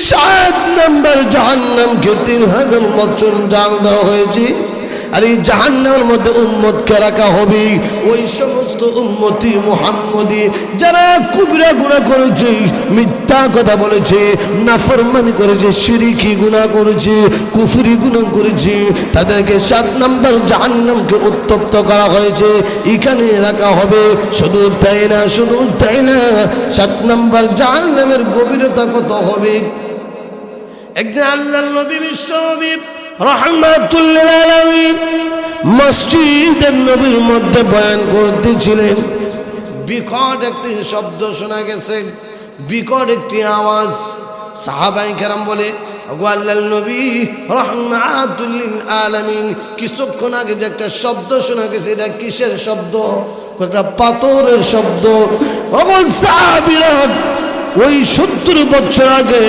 7 নম্বর জাহান্নামকে 3000 বছর জাল দেওয়া হয়েছে। আর এই জাহান্নামের মধ্যে উম্মতকে রাখা হবে ওই সমস্ত উম্মতি মুহাম্মদী যারা কুবরা গুনাহ করেছে, মিথ্যা কথা বলেছে, নাফরমানি করেছে, শিরকি গুনাহ করেছে, কুফরি গুনাহ করেছে, তাদেরকে 7 নম্বর জাহান্নামকে উত্তপ্ত করা হয়েছে, এখানে রাখা হবে। শুধু তাই না, 7 নম্বর জাহান্নামের গভীরতা কত হবে? একদিন আল্লাহর নবী বিশ্বনবী রাহমাতুল লিল আলামিন মসজিদের নবীর মধ্যে বয়ান করতেছিলেন। বিকট একটি শব্দ শোনা গেছে, বিকট একটি আওয়াজ। সাহাবায়ে কেরাম বলে, ওগো আল্লাহর নবী রাহমাতুল লিল আলামিন, কিছুক্ষণ আগে যে একটা শব্দ শোনা গেছে, এটা কিসের শব্দ? একটা পাথরের শব্দ। ওগো সাহাবীরা, ওই 70 বছর আগে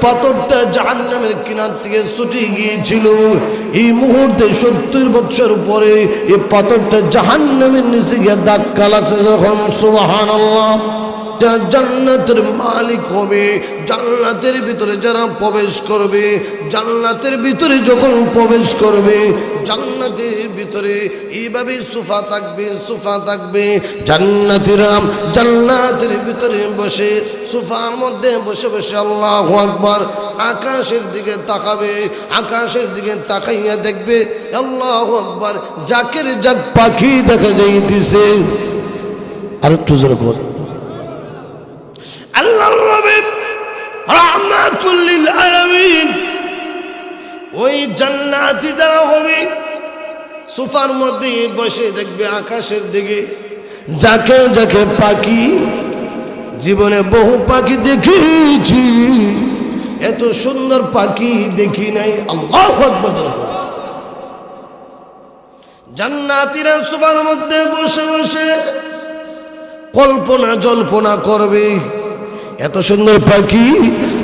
পাথরটা জাহান্নামের কিনার থেকে ছুটে গিয়েছিল। এই মুহূর্তে 70 বছর পরে এই পাথরটা জাহান্নামের নিচে গিয়ে ধাক্কা লাগছে। যখন সুবহানাল্লাহ, যারা জান্নাতের মালিক হবে, জান্নাতের ভিতরে যারা প্রবেশ করবে, জান্নাতের ভিতরে যখন প্রবেশ করবে, জান্নাতের ভিতরে এইভাবে সোফা থাকবে, সোফা থাকবে। জান্নাতীরা জান্নাতের ভিতরে বসে সোফার মধ্যে বসে বসে আল্লাহু আকবার আকাশের দিকে তাকাবে। আকাশের দিকে তাকাইয়া দেখবে আল্লাহু আকবার জাকের জাক পাখি দেখা যাইতেছে। আর একটু জোরে কর। আল্লাহর নবী রাহমাতুল লিল আলামিন ওই জান্নাতি যারা হবে সোফার মধ্যে বসে দেখবে আকাশের দিকে জাকের জাকের পাখি। জীবনে বহু পাখি দেখেছি, এত সুন্দর পাখি দেখি নাই। আল্লাহু আকবার। জান্নাতীরা সোফার মধ্যে বসে বসে কল্পনা জল্পনা করবে, এত সুন্দর পাখি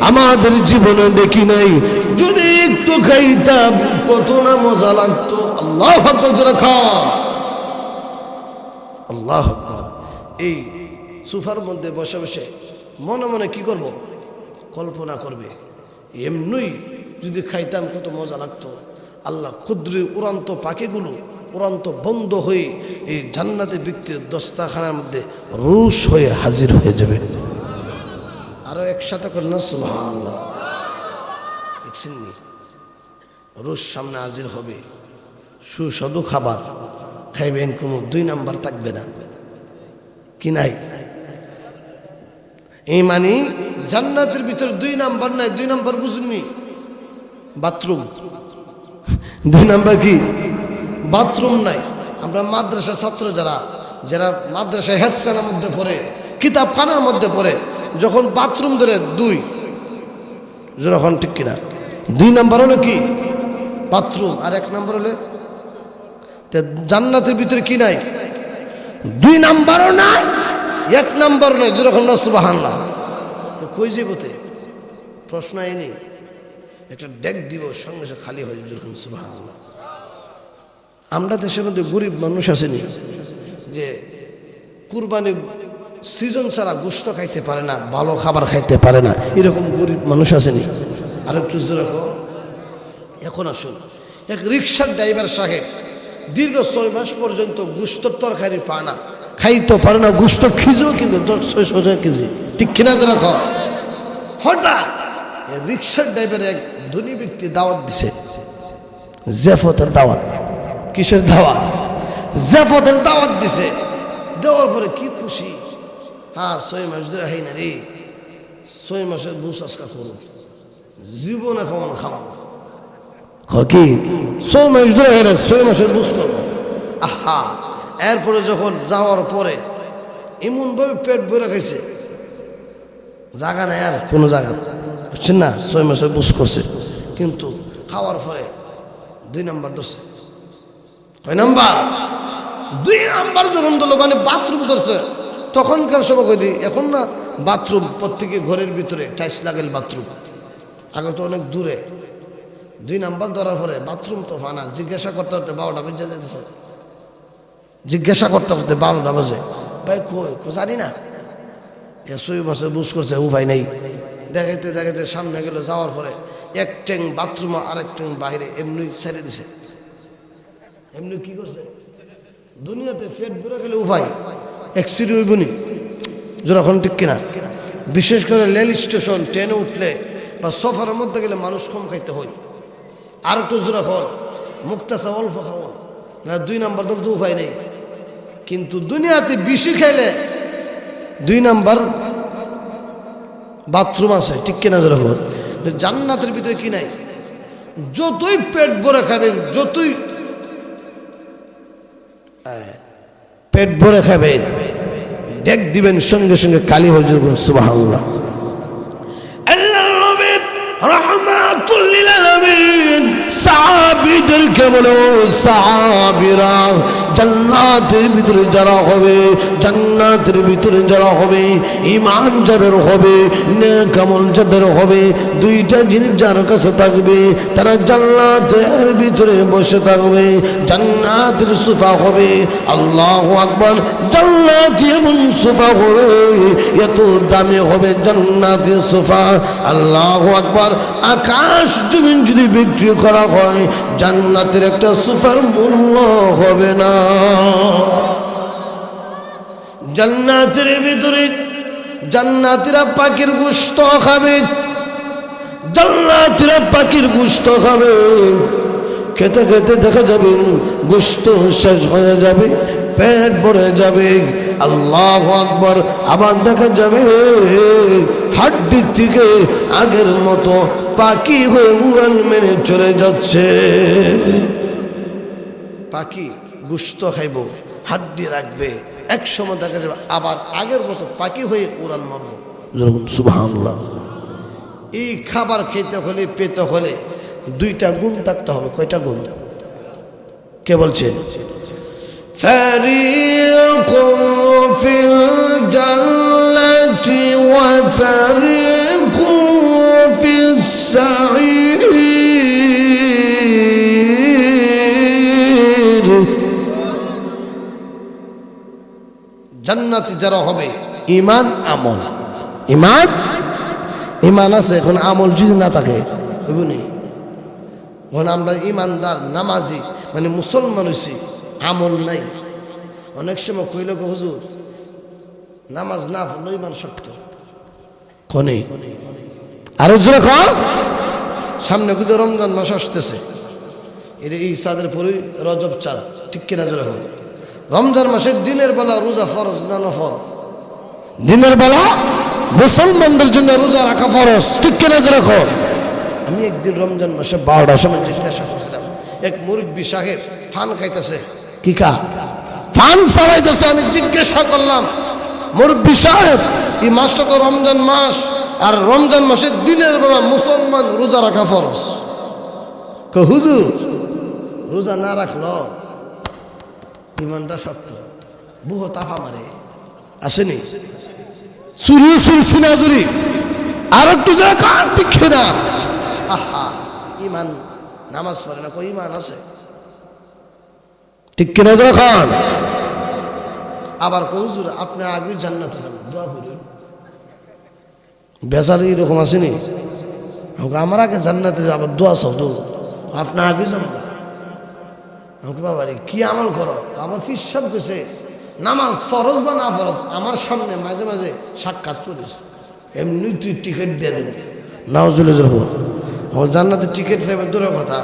আমাদের জীবনে দেখি নাই, যদি একটু খাইতাম কত না মজা লাগতো। আল্লাহু আকবার জোরে খা। আল্লাহু আকবার। এই সোফার মধ্যে বসে বসে মনে মনে কি করব? কল্পনা করবে, এমনই যদি খাইতাম কত মজা লাগতো। আল্লাহ ক্ষুদ্র উড়ান্ত পাখিগুলো উড়ান্ত বন্ধ হয়ে এই জান্নাতের ব্যক্তির দস্তাখানার মধ্যে রুশ হয়ে হাজির হয়ে যাবে। আরো একসাথে করেন না সুবহানাল্লাহ। দেখছেন নি, রুশ সামনে হাজির হবে, সুস্বাদু খাবার খাইবেন, কোনো 2 নাম্বার থাকবে না। কি নাই? এই মানে জান্নাতের ভিতরে 2 নাম্বার নাই। 2 নাম্বার বুঝুননি? বাথরুম। 2 নাম্বার কি? বাথরুম নাই। আমরা মাদ্রাসা ছাত্র যারা যারা মাদ্রাসায় হেফসানের মধ্যে পড়ে, কিতাবখানার মধ্যে পড়ে, যখন বাথরুম ধরে 2 যখন ঠিক কিনা 2 নাম্বার হলো কি? বাথরুম। আর 1 নাম্বার হলে জান্নাতের ভিতরে কি নাই? 2 নাম্বারও নাই, 1 নাম্বারও নাই। যখন না সুবহানাল্লাহ। তো কই যাইবতে প্রশ্ন আইনি, একটা ডেক দিব সঙ্গে সঙ্গে খালি হয়ে যাবে। যখন সুবহানাল্লাহ। আমরা দেশের মধ্যে গরিব মানুষ আসেনি যে কুরবানি সিজন ছাড়া গোশত খাইতে পারে না, ভালো খাবার খাইতে পারে না, এরকম গরিব মানুষ আসেনি। আর একটু যেরকম এখন আসুন, এক রিক্সার ড্রাইভার সাহেব দীর্ঘ 6 মাস পর্যন্ত গোশতর তরকারি পায় না, খাইতে পারে না, গোশত খিজেও কিন্তু 600 কেজি, ঠিক কিনা যারা খাওয়া। হঠাৎ রিক্সার ড্রাইভার এক ধনী ব্যক্তি দাওয়াত দিছে, জেফতের দাওয়াত। কিসের দাওয়াত? জেফতের দাওয়াত দিছে। দেওয়ার পরে কি খুশি, হ্যাঁ 6 মাস ধরে হাই না রে, 6 মাসের বুস আজকা করো, জীবনে খাওয়ানো খাওয়ানো কি 6 মাস ধরে হাই না, 6 মাসের বুস করবো। আহা, এরপরে যখন যাওয়ার পরে এমনভাবে পেট ভরে খাইছে, জায়গা নাই আর কোনো জায়গা, বুঝছেন না? 6 মাসের বুস করছে, কিন্তু খাওয়ার পরে 2 নাম্বার ধরছে। কয় নাম্বার? 2 নাম্বার যখন ধরলো, মানে বাথরুম ধরছে। তখনকার সময় কই দিই, এখন না বাথরুম প্রত্যেকে ঘরের ভিতরে টাইলস লাগাল বাথরুম, আগে তো অনেক দূরে। 2 নাম্বার ধরার পরে বাথরুম তো ফানা, জিজ্ঞাসা করতে করতে 12টা বেজে যেতেছে। জিজ্ঞাসা করতে করতে 12টা বাজে, ভাই কই জানি না, 6 মাসে বুঝ করছে, উপায় নেই। দেখাইতে দেখাইতে সামনে গেল, যাওয়ার পরে এক ট্যাং বাথরুম আর এক ট্যাং বাইরে এমনি ছেড়ে দিছে। এমনি কি করছে? দুনিয়াতে পেট ভরে গেলে উপায় এক সিঁড়ি হইবনি, যখন ঠিক কিনা। বিশেষ করে রেল স্টেশন, ট্রেনে উঠলে বা সফারের মধ্যে গেলে মানুষ কম খাইতে হয়। আর একটু যখন মুক্তাসা অল্প খাওয়া না, 2 নাম্বার দল তো উপায় নেই। কিন্তু দুনিয়াতে বেশি খাইলে 2 নাম্বার বাথরুম আছে, ঠিক কিনা যখন। জান্নাতের ভিতরে কি নাই? যতই পেট ভরে খাবেন, যতই পেট ভরে খাবেন, ডেক দিবেন সঙ্গে সঙ্গে কালি হয়ে যাবে। সুবহানাল্লাহ। আল্লাহর নবী রাহমাতুল লিল আলামিন সাহাবীদেরকে বলো, সাহাবীরা জান্নাতের ভিতরে যারা হবে, জান্নাতের ভিতরে যারা হবে, ঈমান যাদের হবে, নেক আমল যাদের হবে, 2টা জিনিস যার কাছে থাকবে তারা জান্নাতের ভিতরে বসে থাকবে। জান্নাতের সোফা হবে, আল্লাহু আকবার, জান্নাতি এমন সোফা হবে, এত দামি হবে জান্নাতের সোফা, আল্লাহু আকবার। আকাশ জমিন যদি বিক্রি করা হয়, জান্নাতের একটা সোফার মূল্য হবে না। জান্নাতের ভিতরে জান্নাতীরা পাখির গোশত খাবে, জান্নাতীরা পাখির গোশত খাবে। খেতে খেতে দেখা যাবে গোশত শেষ হয়ে যাবে, পেট ভরে যাবে, আল্লাহু আকবার। আবার দেখা যাবে হাড্ডি থেকে আগের মতো পাখি হয়ে উড়াল মেরে চলে যাচ্ছে। পাখি গোশত খাইব, হাড্ডি রাখবে, এক সময় দেখা যাবে আবার আগের মতো পাখি হয়ে উড়াল মারব। সুবহানাল্লাহ। এই খাবার খেতে হলে, পেতে হলে 2টা গুণ থাকতে হবে। কয়টা গুণ? কে বলছেন? ফারিকুম ফিল জান্নাতি ওয়া ফারিকুম ফিস সাঈর। জান্নাতি যারা হবে, ঈমান আমল, ঈমান আছে, এখন আমল যদি না থাকে বুঝুনি। এখন আমরা ঈমানদার নামাজি মানে মুসলমান হইছি, আমল নাই। অনেক সময় কইল গো হুজুর নামাজ না পড়লে ঈমান শক্ত কোনে। আরো জোরে কর। সামনে কিন্তু রমজান মাস আসতেছে, এটা এই চাঁদের পরে রজব চাঁদ, ঠিক কিনা জোরে হোক। রমজান মাসের দিনের বেলা রোজা ফরজ না নফল? দিনের বেলা মুসলমানদের জন্য রোজা রাখা ফরজ, ঠিক কিনা জোরে হোক। আমি একদিন রমজান মাসে 12টার সময় জিজ্ঞাসা করছিলাম, এক মুরব্বী সাহেব ফান খাইতেছে, কি খা ফান চালাইতেছে। আমি জিজ্ঞাসা করলাম, মুরব্বী সাহেব এই মাসটা তো রমজান মাস, আর রমজান মাসের দিনের বেলা মুসলমান রোজা রাখা ফরজ। হুজুর রোজা না রাখলো ঈমানটা শক্ত, বহু তাফা মারে আসেনি, চুরি চুরছি না চুরি, আর একটু যা কান টিকে না। আহা, ঈমান নামাজ পড়ে না, কই ঈমান আছে, ঠিক কিনা যখন। আবার হুজুর আপনি আগে জান্নাতে যান, দোয়া করুন। বেচার এরকম আসেনি, আমার আগে জান্নাতে আবার দোয়া চাও, দো আপনি আগে যান। বাবা রে কি আমল করো, আমার ফিস সব গেছে। নামাজ ফরজ বা না ফরজ আমার সামনে মাঝে মাঝে সাক্ষাৎ করিস, এমনি তুই টিকিট দিয়ে দেবি নাওজুল আমার জান্নাতের টিকিট পাইবে দূরের কথা,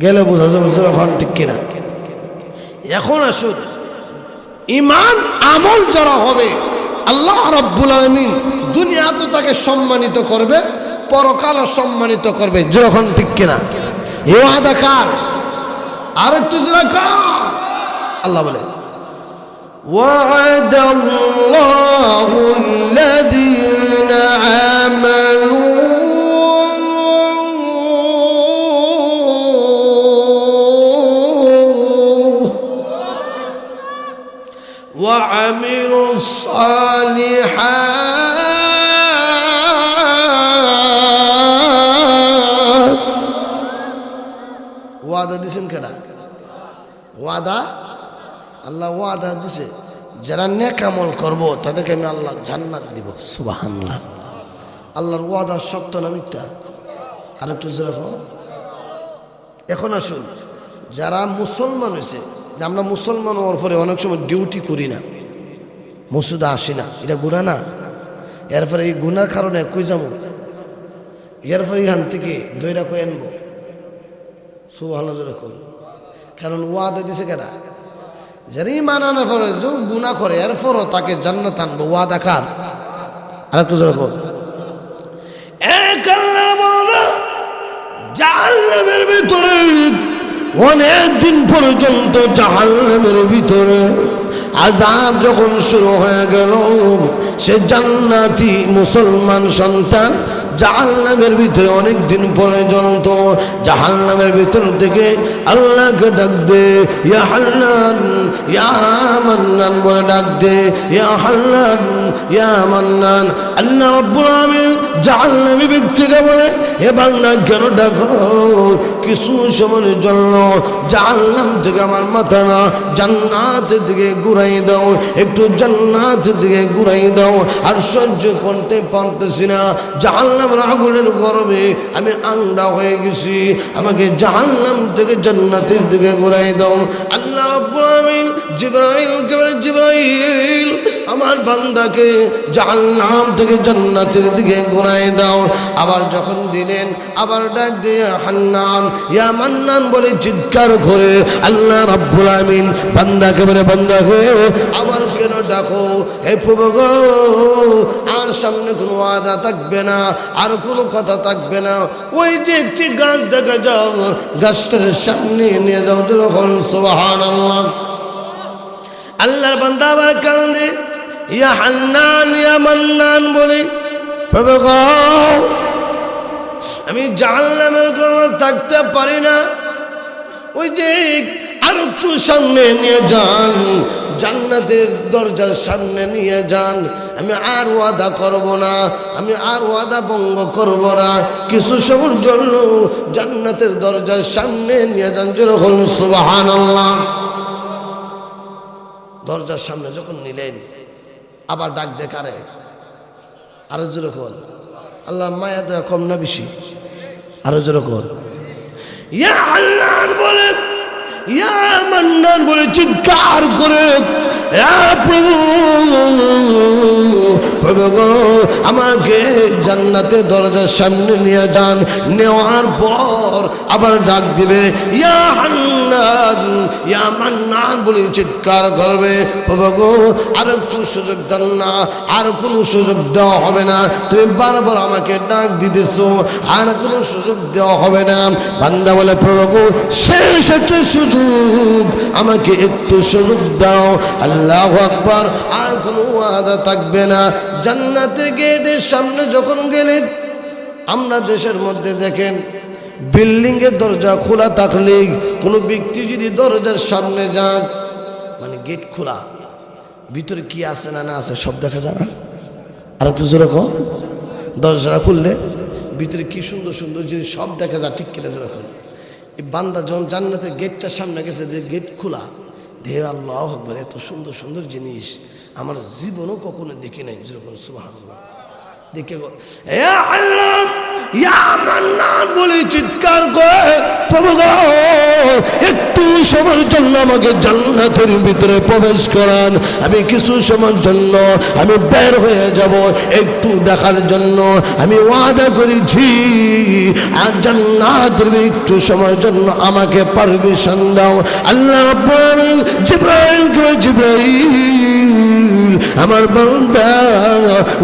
গেলে বোঝা যাবে যখন, ঠিক কিনা। এখন আসুন, ঈমান আমল যারা হবে আল্লাহ রাব্বুল আলামিন দুনিয়া তো তাকে সম্মানিত করবে, পরকালও সম্মানিত করবে, যখন ঠিক কিনা। এ ওয়াদা কার? আর একটু জোরে কার? আল্লাহ বলে وعد الله الذين آمنوا وعملوا الصالحات ওয়াদা দিছেন কেডা? ওয়াদা আল্লাহ ওয়াদা দিছে, যারা নেক আমল করবো তাদেরকে আমি আল্লাহ জান্নাত দিব। সুবহানাল্লাহ। আল্লাহর ওয়াদা সত্য না মিথ্যা? আরেকটু যেরকম এখন আসুন, যারা মুসলমান হয়েছে, যে আমরা মুসলমান হওয়ার পরে অনেক সময় ডিউটি করি না, মসজিদে আসি না, এটা গুনাহ না? এরপরে এই গুনার কারণে কই যাবো? এরপরে এখান থেকে দইরা কই আনবো? সুবহানাল্লাহ। কারণ ওয়াদা দিছে কেনা, যারা ইমান আনার পরে যে গুনাহ করে এরপরও তাকে জান্নাত আনবো, ওয়াদা কার? আরেকটু যেরকম জাহান্নামের ভিতরে অনেক দিন পর্যন্ত, জাহান্নামের ভিতরে আযাব যখন শুরু হয়ে গেল, সে জান্নাতি মুসলমান সন্তান জাহান্নামের ভিতরে অনেক দিন পর্যন্ত জাহান্নামের ভিতর থেকে আল্লাহকে ডাক দে, ইয়া হান্নান ইয়া মান্নান বলে ডাক দে, ইয়া হান্নান ইয়া মান্নান। আল্লাহ রাব্বুল আলামিন জাহান্নামী ব্যক্তিকে বলে, হে বান্দা কেন ডাকো? কিছু সময়ের জন্য জাহান্নাম থেকে আমার মাথা না জান্নাতের দিকে ঘুরাই দাও, একটু জান্নাতের দিকে ঘুরাই দাও। আর সহ্য করতে পারতেছি না, জাহান্নামের আগুনের গরমে আমি আংড়া হয়ে গেছি, আমাকে জাহান্নাম থেকে জান্নাতের দিকে ঘুরাই দাও। আল্লাহ রাব্বুল আলামিন জিবরাইলকে বলে, জিবরাইল আমার বান্দাকে জাহান্নাম থেকে জান্নাতের দিকে ঘুরাই দাও। আবার যখন দিলেন, আবার ডাক দিয়ে হান্নান ইয়া মান্নান বলে চিৎকার করে আল্লাহ রাব্বুল আলামিন বান্দাকে বলে, বান্দা হয়ে আবার কেন ডাকো? হে প্রভু গো, আর সামনে কোনো ওয়াদা থাকবে না, আর কোনো কথা থাকবে না। ওই যে একটি গাছ দেখা যাও, গাছটার সামনে নিয়ে যাও, যখন সুবহানাল্লাহ। আল্লাহর বান্দা আবার কান্দে, ইয়া হান্নান ইয়া মান্নান বলে, প্রভু গো আমি জাহান্নামের গরমে থাকতে পারি না, ওই যে আর একটু সামনে নিয়ে যান, জান্নাতের দরজার সামনে নিয়ে যান। আমি আর ওয়াদা করব না, আমি আর ওয়াদা ভঙ্গ করব না, কিছু সময়ের জন্য জান্নাতের দরজার সামনে নিয়ে যান, যখন সুবহানাল্লাহ। দরজার সামনে যখন নিলেন, আবার ডাক দেখারে, আরো যেরকম আল্লাহ মায়া দয়া কম না বেশি? আরো যেরকম ইয়া আল্লাহ বলে, ইয়া মান্নান বলে চিৎকার করে, প্রভু প্রভু গো আমাকে জান্নাতের দরজার সামনে নিয়ে যান। নেওয়ার পর আবার ডাক দিবে, ইয়া হান্নান ইয়া মান্নান বলে চিৎকার করবে, প্রভু গো আর একটু সুযোগ দেন না, আর কোনো সুযোগ দেওয়া হবে না, তুমি বারবার আমাকে ডাক দিতেছো, আর কোনো সুযোগ দেওয়া হবে না। বান্দা বলে, প্রভু গো শেষ একটা সুযোগ, আমাকে একটু সুযোগ দাও। আল্লাহু আকবার। আর কোনো ওয়াদা থাকবে না। জান্নাতের গেটের সামনে যখন গেলেন, আমরা দেশের মধ্যে দেখেন বিল্ডিংয়ের দরজা খোলা থাকলে কোনো ব্যক্তি যদি দরজার সামনে যান, মানে গেট খোলা, ভিতরে কি আছে না না আছে সব দেখা যায় না? আর একটু যেরকম দরজাটা খুললে ভিতরে কি সুন্দর সুন্দর জিনিস সব দেখা যায়, ঠিক কিনা? যেরকম এই বান্দা যখন জান্নাতের গেটটার সামনে গেছে, যে গেট খোলা, দেহ আল্লাহু আকবার, এত সুন্দর সুন্দর জিনিস আমার জীবনও কখনো দেখি নাই। যেরকম সুবহানাল্লাহ দেখে আল্লাহ ইয়া মান্নান বলে চিৎকার করে, প্রভু গো একটু সময়ের জন্য আমাকে জান্নাতের ভিতরে প্রবেশ করান, আমি কিছু সময়ের জন্য আমি বের হয়ে যাব, একটু দেখার জন্য আমি ওয়াদা করেছি, আর জান্নাতের একটু সময়ের জন্য আমাকে পারমিশন দাও। আল্লাহ রাব্বুল আলামিন জিবরাইলকে, জিবরাইল আমার বান্দা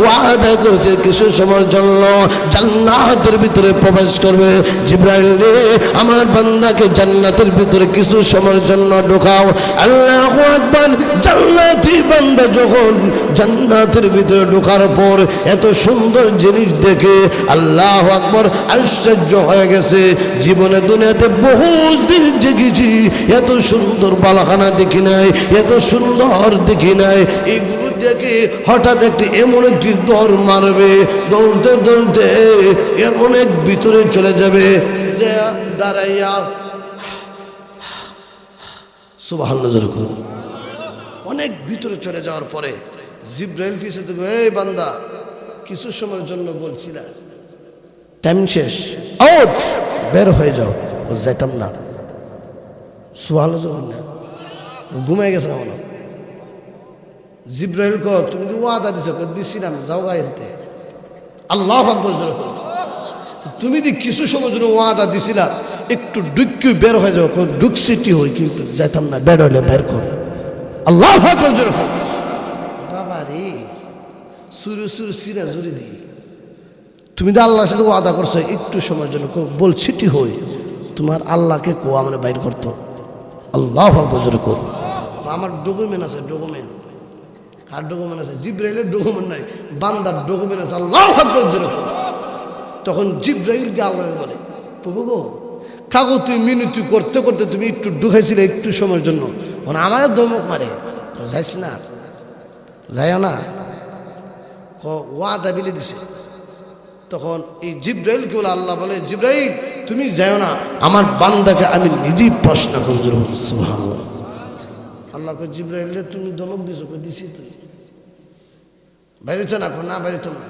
ওয়াদা করেছে কিছু সময়ের জন্য জান্নাতের ভিতরে প্রবেশ করবে। জিবরাইল রে আমার বান্দাকে জান্নাতের ভিতরে কিছু সময়ের জন্য ঢোকাও। আল্লাহু আকবার। জান্নাতি বান্দা যখন জান্নাতের ভিতরে ঢোকার পর এত সুন্দর জিনিস দেখে আল্লাহু আকবার আশ্চর্য হয়ে গেছে। জীবনে দুনিয়াতে বহু দিন দেখেছি, এত সুন্দর বালাখানা দেখি নাই, এত সুন্দর দেখি নাই। এইগুলো দেখে হঠাৎ একটি এমন একটি দৌড় মারবে, দৌড়তে দৌড়তে এমন এক ভিতরে চলে যাবে যে দাঁড়াইয়া সুবহানাল্লাহ অনেক ভিতরে চলে যাওয়ার পরে জিবরাইল ফিসে দেবে, এই বান্দা কিছু সময়ের জন্য বলছিলাম টাইম শেষ, আউট, বের হয়ে যাও। যাইতাম না, সুবহান আল্লাহ, ঘুমাই গেছে আমার। জিব্রাইল কো তুমি তো ওয়াদা দিছো, দিছিলাম, যাও গাইতে। আল্লাহু আকবার। তুমি দি কিছু সময় জন্য ওয়াদা দিছিলা, একটু ডুক্কি বের হয়ে যাও। ডুকসিটি হই, কিন্তু যাইতাম না, বের হইলে বের করো। আল্লাহু আকবার। বাবা রে, সুরু সুরু সিরা জুড়ে দি, তুমি তো আল্লাহর সাথে ওয়াদা করছো একটু সময়ের জন্য, বলছিটি হই, তোমার আল্লাহকে কো আমরা বাইর করতো। আল্লাহু আকবার করো। আমার ডকুমেন্ট আছে, ডকুমেন্ট। কার ডকুমেন্ট আছে? জিব্রাইলের ডকুমেন্ট নাই, বান্দার ডকুমেন্ট আছে। আল্লাহু আকবার জোরে করো। তখন জিব্রাইলকে আল্লাহ বলে, প্রভু গো, কাগো তুই মিনতি করতে করতে তুমি একটু ঢুকাইছিলে একটু সময়ের জন্য, মানে আমার দমক মারে, যাইস না, যাইও না, ওয়াদা বিলে দিছে। তখন এই জিব্রাইলকে বলে আল্লাহ বলে, জিব্রাইল তুমি যাও না, আমার বান্দাকে আমি নিজেই প্রশ্ন করব। সুবহানাল্লাহ। আল্লাহ কই, জিব্রাইল তুমি দমক দিছো? কই দিছি। তুই বাইরেছ না? না বাইরেছ না।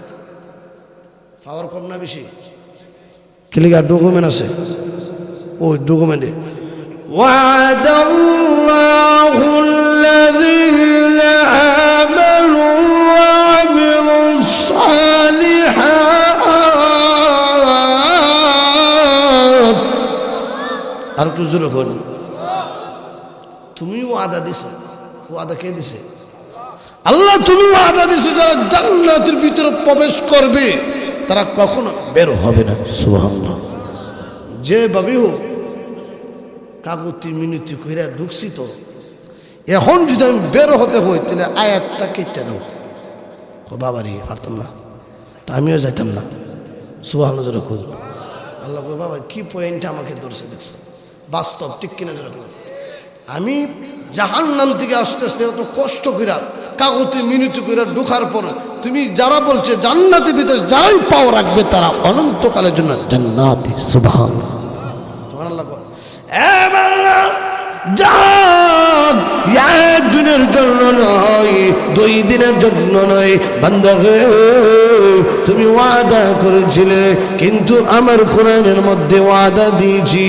পাওয়ার কম না বেশি? ক্লিয়ার ডকুমেন্ট আছে, ওই ডকুমেন্টে ওয়াদাল্লাহুল্লাযীনা আমানু ওয়া আমিলুস সালিহাত। আর একটু জোরে করুন। তুমি ওয়াদা দিছো। ওয়াদা কে দিছে? আল্লাহ। তুমি ওয়াদা দিছো যারা জান্নাতের ভিতরে প্রবেশ করবে তারা কখনো বের হবে না। সুবহানাল্লাহ। যেভাবে হোক কাগতি মিনতি কইরা ঢুকছি, তো এখন যদি আমি বের হতে হই তাহলে আয়াতটা কেটে দাও। বাবারি পারতাম না, তা আমিও যাইতাম না। সুবহানাল্লাহ। আল্লাহ কই, বাবা কি পয়েন্ট আমাকে ধরছে, দেখছো বাস্তব ঠিক কিনা? আমি জাহান্নাম থেকে আস্তে আস্তে এত কষ্ট কইরা কাগতি মিনতি কইরা ঢোকার পর তুমি যারা বলছে জান্নাতের ভিতরে যারাই পাও রাখবে তারা অনন্তকালের জন্য জান্নাতি। সুবহানাল্লাহ। সুবহানাল্লাহ। একদিনের জন্য নয়, 2 দিনের জন্য নয়, বান্দা তুমি ওয়াদা করেছিলে, কিন্তু আমার কোরআনের মধ্যে ওয়াদা দিয়েছি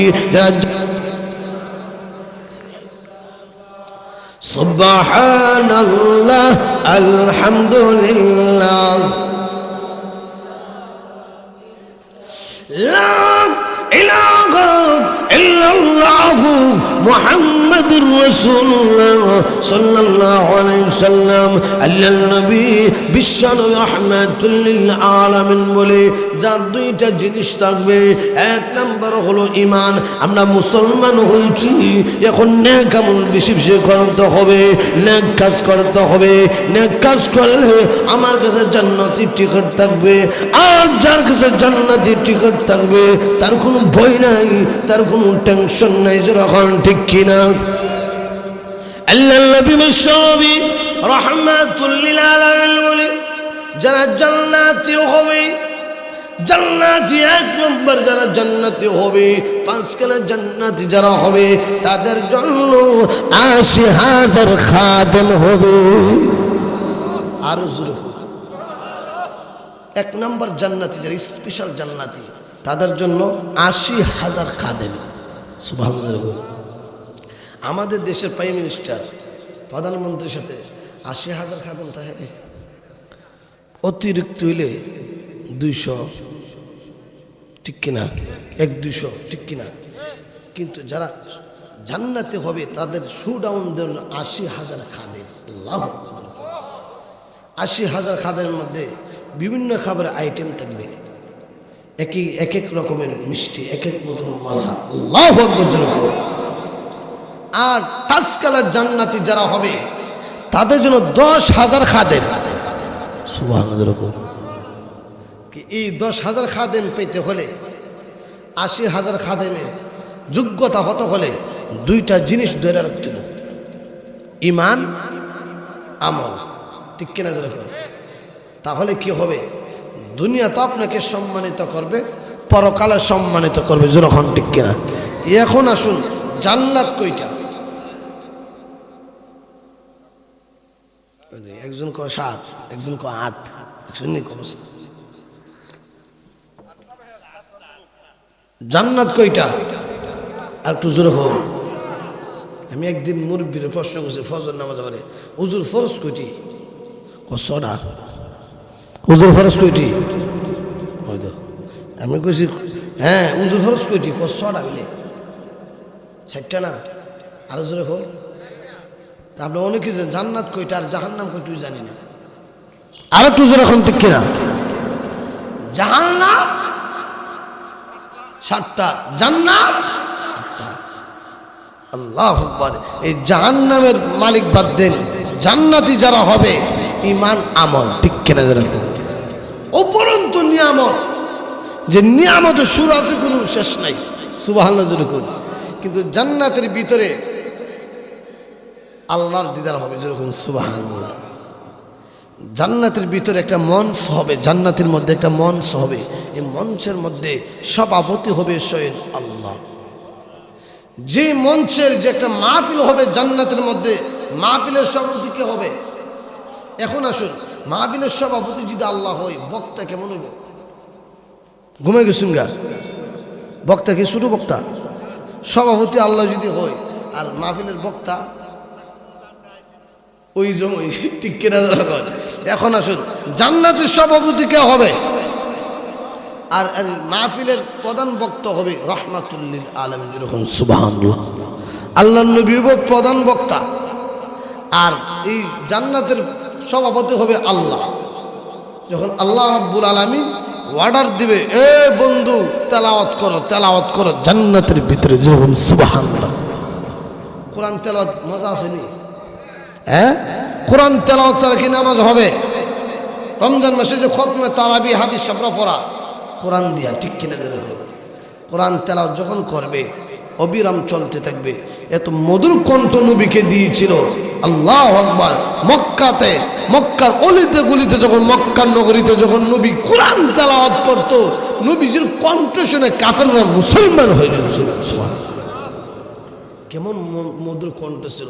সুবহানাল্লাহ, আলহামদুলিল্লাহ, লা ইলাহা ইল্লাল্লাহু মুহাম্মাদুর রাসূলুল্লাহ সাল্লাল্লাহু আলাইহি ওয়াসাল্লাম। আল্লাহর নবী বিশ্বনবী রাহমাতুল লিল আলামিন বলে যার 2টা জিনিস থাকবে। 1 নাম্বার হলো ঈমান। আমরা মুসলমান হয়েছি, এখন নেক আমল বেশি বেশি করতে হবে, নেক কাজ করতে হবে। নেক কাজ করলে আমার কাছে জান্নাতি টিকিট থাকবে, আর যার কাছে জান্নাতি টিকিট থাকবে তার কোনো ভয় নাই, তার কোনো টেনশন নাই। যখন ঠিক কিনা? আল্লাহর নবী বিশ্বনবী রাহমাতুল লিল আলামিন বলে যারা জান্নাতি হবে, জান্নাতি 1 নম্বর যারা জান্নাতি হবে, 5 খানা জান্নাতি যারা হবে তাদের জন্য 80,000 খাদেম হবে। আরো জোরে 1 নম্বর জান্নাতি যারা স্পেশাল জান্নাতি তাদের জন্য 80,000 খাদেম। সুবহানাল্লাহ। আমাদের দেশের প্রাইম মিনিস্টার প্রধানমন্ত্রীর সাথে 80,000 খাদেম থাকে, অতিরিক্ত হইলে 200, ঠিক কিনা? 1-200, ঠিক কিনা? কিন্তু যারা জান্নাতে হবে তাদের শুডাউন দেন 80,000 খাদেম। আল্লাহু আকবার। 80,000 খাদেমের মধ্যে বিভিন্ন খাবারের আইটেম থাকবে, এক এক রকমের মিষ্টি, এক এক রকম মজা। আল্লাহু আকবার। আর 5 কালার জান্নাতি যারা হবে তাদের জন্য 10,000 খাদেম। সুবহানাল্লাহ। এই 10,000 খাদেম পেতে হলে, 80,000 খাদেমের যোগ্যতা হতে হলে 2টা জিনিস ধরে রাখতে হবে, ঈমান, আমল। ঠিক কিনা? তাহলে কি হবে? দুনিয়া তো আপনাকে সম্মানিত করবে, পরকালে সম্মানিত করবে। যখন ঠিক কিনা? এখন আসুন, জান্নাত কয়টা? একজন কয় 7, একজন কয় 8, একজন কয় জান্নাত কয়টা? আর একটু জোরে হোক। আমি একদিন মুরব্বীর প্রশ্ন করছি ফজর নামাজ পড়ে, হুজুর ফরজ কয়টি? ছটা। হুজুর ফরজ কয়টি? আমি কইছি হ্যাঁ হুজুর ফরজ কয়টি? ছটা মিলে। 6টা না? আরো জোরে হোক। তারপরে অনেকে জান্নাত কয়টা আর জাহান্নাম কয়টি জানি না। আর একটু জোরে এখন ঠিক কিনা? জাহান্নাম 7টা, জান্নাত 8টা। আল্লাহু আকবার। এই জাহান্নামের মালিক বাদ দেন, জান্নাতি যারা হবে ঈমান আমল ঠিক কিনা যারা উপরন্ত নিয়ামত, যে নিয়ামতের সুর আছে কোনো শেষ নাই। সুবহানাল্লাহ জোরে করি। কিন্তু জান্নাতের ভিতরে আল্লাহর দিদার হবে যেরকম সুবহানাল্লাহ। জান্নাতের ভিতরে একটা মঞ্চ হবে, জান্নাতের মধ্যে একটা মঞ্চ হবে, এই মঞ্চের মধ্যে সভাপতি হবে স্বয়ং আল্লাহ। যে মঞ্চের যে একটা মাহফিল হবে জান্নাতের মধ্যে, মাহফিলের সভাপতি কে হবে? এখন আসুন, মাহফিলের সভাপতি যদি আল্লাহ হয়, বক্তা কেমন হইব? ঘুমে গেছুন গা, বক্তা কি ছোট বক্তা? সভাপতি আল্লাহ যদি হয় আর মাহফিলের বক্তা ওই জমি ঠিক কিনা? এখন আসুন, জান্নাতের সভাপতি কে হবে? আর মাহফিলের প্রধান বক্তা হবে রাহমাতুল লিল আলামিন যখন সুবহানাল্লাহ। আল্লাহর নবী প্রধান বক্তা, আর এই জান্নাতের সভাপতি হবে আল্লাহ। যখন আল্লাহ রাব্বুল আলামিন অর্ডার দিবে, এ বন্ধু তেলাওয়াত করো, তেলাওয়াত করো জান্নাতের ভিতরে যখন সুবহানাল্লাহ। কোরআন তেলাওয়াত মজা আসেনি? হ্যাঁ, কোরআন তেলাওয়াত ছাড়া কি নামাজ হবে? রমজান মাসে যে খতমে তারাবি হাদিস সাবরা পড়া কোরআন দিয়া ঠিক কিনা? কোরআন তেলাওয়াত যখন করবে অবিরাম চলতে থাকবে। এত মধুর কণ্ঠ নবীকে দিয়েছিল আল্লাহু আকবার। মক্কাতে, মক্কার অলিতে গলিতে যখন, মক্কার নগরীতে যখন নবী কোরআন তেলাওয়াত করত, নবীজির কণ্ঠ শুনে কাফেররা মুসলমান হয়ে যাচ্ছিল। কেমন মধুর কণ্ঠ ছিল।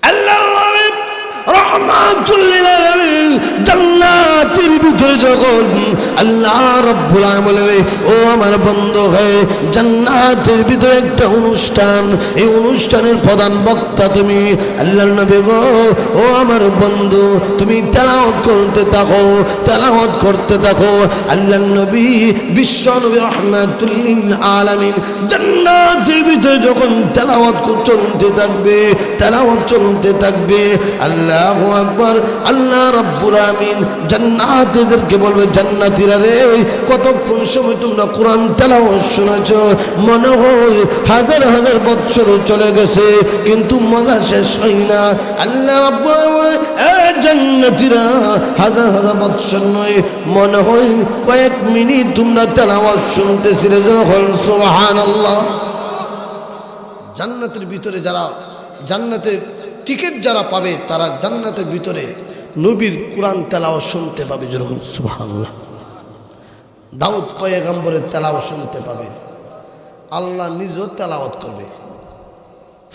আল্লাহ রাহমাতুল লিল আলামিন জান্নাতের ভিতরে যখন আল্লাহ রাব্বুল আলামিন, ও আমার বন্ধু হয়, জান্নাতের ভিতরে একটা অনুষ্ঠান, এই অনুষ্ঠানের প্রধান বক্তা তুমি আল্লাহর নবী গো। ও আমার বন্ধু, তুমি তেলাওয়াত করতে থাকো, তেলাওয়াত করতে থাকো। আল্লাহর নবী, বিশ্ব নবী রাহমাতুল লিল আলামিন জান্নাতের ভিতরে যখন তেলাওয়াত চলতে থাকবে, তেলাওয়াত চলতে থাকবে, আল্লাহু আকবার। আল্লাহ রাব্বুল আলামিন জান্নাতীদেরকে বলবে, জান্নাতীরা রে, কতক্ষণ সময় তোমরা কোরআন তেলাওয়াত শুনেছো? মনে হয় হাজার হাজার বছর চলে গেছে, কিন্তু মজা শেষ হয় না। আল্লাহ রাব্বুল আলামিন, এ জান্নাতীরা, হাজার হাজার বছর নয়, মনে হয় কয়েক মিনিট তোমরা তেলাওয়াত শুনতেছিলে। যখন সুবহানাল্লাহ। জান্নাতের ভিতরে যারা, জান্নাতের টিকিট যারা পাবে, তারা জান্নাতের ভিতরে নবীর কোরআন তেলাওয়াত শুনতে পাবে। যখন সুবহানাল্লাহ। দাউদ পয়গম্বরের তেলাওয়াত শুনতে পাবে, আল্লাহ নিজেও তেলাওয়াত করবে।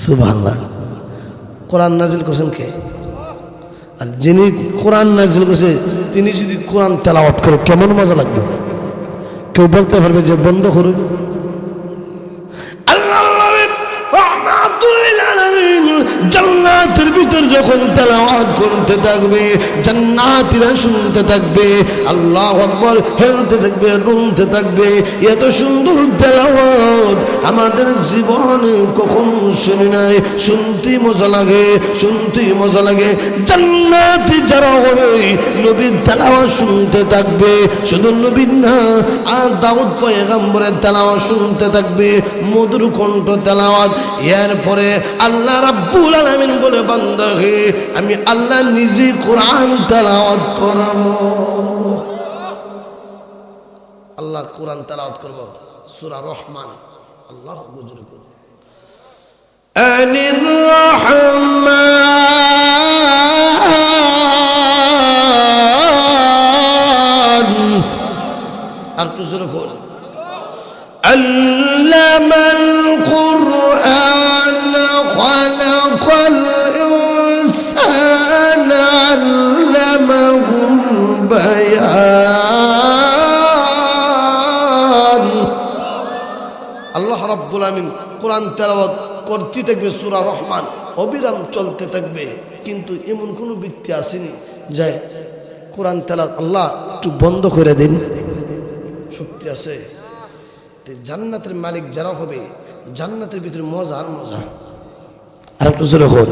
সুবহানাল্লাহ। কোরআন নাজিল করেছেন কে? আর যিনি কোরআন নাজিল করেছে তিনি যদি কোরআন তেলাওয়াত করে কেমন মজা লাগবে? কেউ বলতে পারবে যে বন্ধ করুন? জান্নাতের ভিতর যখন তেলাওয়াত করতে থাকবে, জান্নাতীরা শুনতে থাকবে, আল্লাহু আকবার হেলতে থাকবে, রুমতে থাকবে। এত সুন্দর তেলাওয়াত আমাদের জীবনে কখনো শুনি নাই। শুনতে মজা লাগে, শুনতে মজা লাগে। জান্নাতি যারা হবে নবীর তেলাওয়াত শুনতে থাকবে, শুধু নবীর না, আর দাউদ পয়গম্বরের তেলাওয়াত শুনতে থাকবে, মধুর কণ্ঠ তেলাওয়াত। এরপরে আল্লাহ রাব্বুল আলামিন বলে, বান্দা হে, আমি আল্লাহ নিজে কোরআন তেলাওয়াত করব। আল্লাহ কোরআন তেলাওয়াত করব। সূরা রহমান। আল্লাহ বুঝুর করুন। আনির রহমান। আর তো জোরে বল। আল্লামাল কুরআন খালাকাল ইনসানা আল্লামাহুল বায়ান। রাব্বুল আমিন কোরআন তেলাওয়াত করতে থাকবে, সূরা রহমান অবিরাম চলতে থাকবে, কিন্তু এমন কোনো ব্যক্তি আসেনি যে কোরআন তেলাওয়াত আল্লাহ একটু বন্ধ করে দিন, শক্তি আছে। জান্নাতের মালিক যারা হবে, জান্নাতের ভিতরে মজা আর মজা। আর একটু জোরে হোক,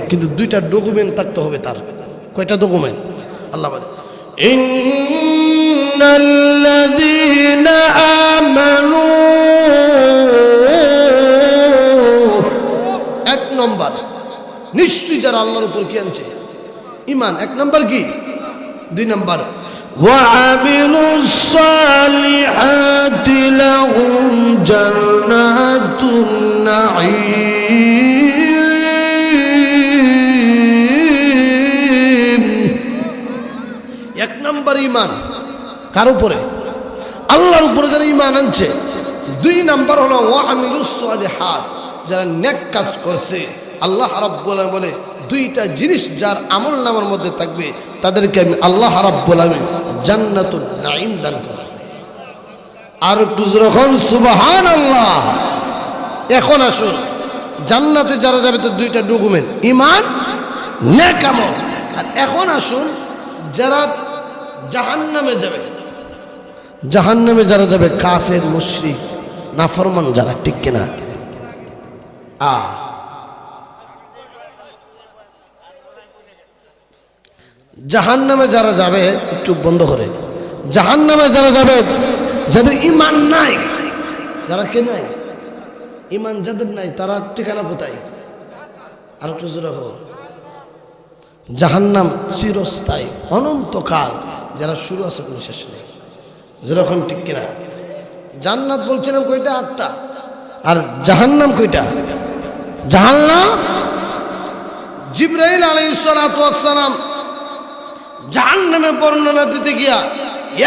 কিন্তু দুইটা ডকুমেন্ট থাকতে হবে তার। কয়টা ডকুমেন্ট? আল্লাহ বলে ইন্নাল্লাযীনা আমানু, এক নম্বর নিশ্চয়ই যারা আল্লাহর উপর কি আনছে ঈমান, এক নম্বর কি? দুই নম্বর وعملوا الصالحات لهم جنات النعيم। এক নম্বর ঈমান কার উপরে? আল্লাহর উপরে যারা ঈমান আনছে। দুই নম্বর হলো ওয়ামিলুস সালিহাত, যারা নেক কাজ করছে। আল্লাহ রাব্বুল আলামিন বলে দুইটা জিনিস যার আমলনামার মধ্যে থাকবে তাদেরকে আমি আল্লাহ রাব্বুল আলামিন জান্নাতুন নাঈম দান করব। আর একটু যখন সুবহানাল্লাহ। এখন আসুন, জান্নাতে যারা যাবে তো দুইটা ডকুমেন্ট, ঈমান, নেক আমল। আর এখন আসুন যারা জাহান্নামে যাবে, জাহান্নামে যারা যাবে কাফের, মুশরিক, নাফরমান যারা, ঠিক কিনা? জাহান্নামে যারা যাবে, একটু বন্ধ করে, জাহান্নামে যারা যাবে যাদের ঈমান নাই, যারা কে নাই ঈমান যাদের নাই, তারা ঠিকানা কোথায়? আর একটু জোরে হোক। জাহান্নাম চিরস্থায়ী, অনন্তকাল, যারা শুরু আছে কোনো শেষ নেই। যেরকম ঠিক কিনা? জান্নাত বলছিলাম কয়টা? 8টা। আর জাহান্নাম কয়টা? জাহান্নাম, জিবরাইল আলাইহিস সালাতু ওয়াস সালাম জাহান্নামে বর্ণনা দিতে গিয়া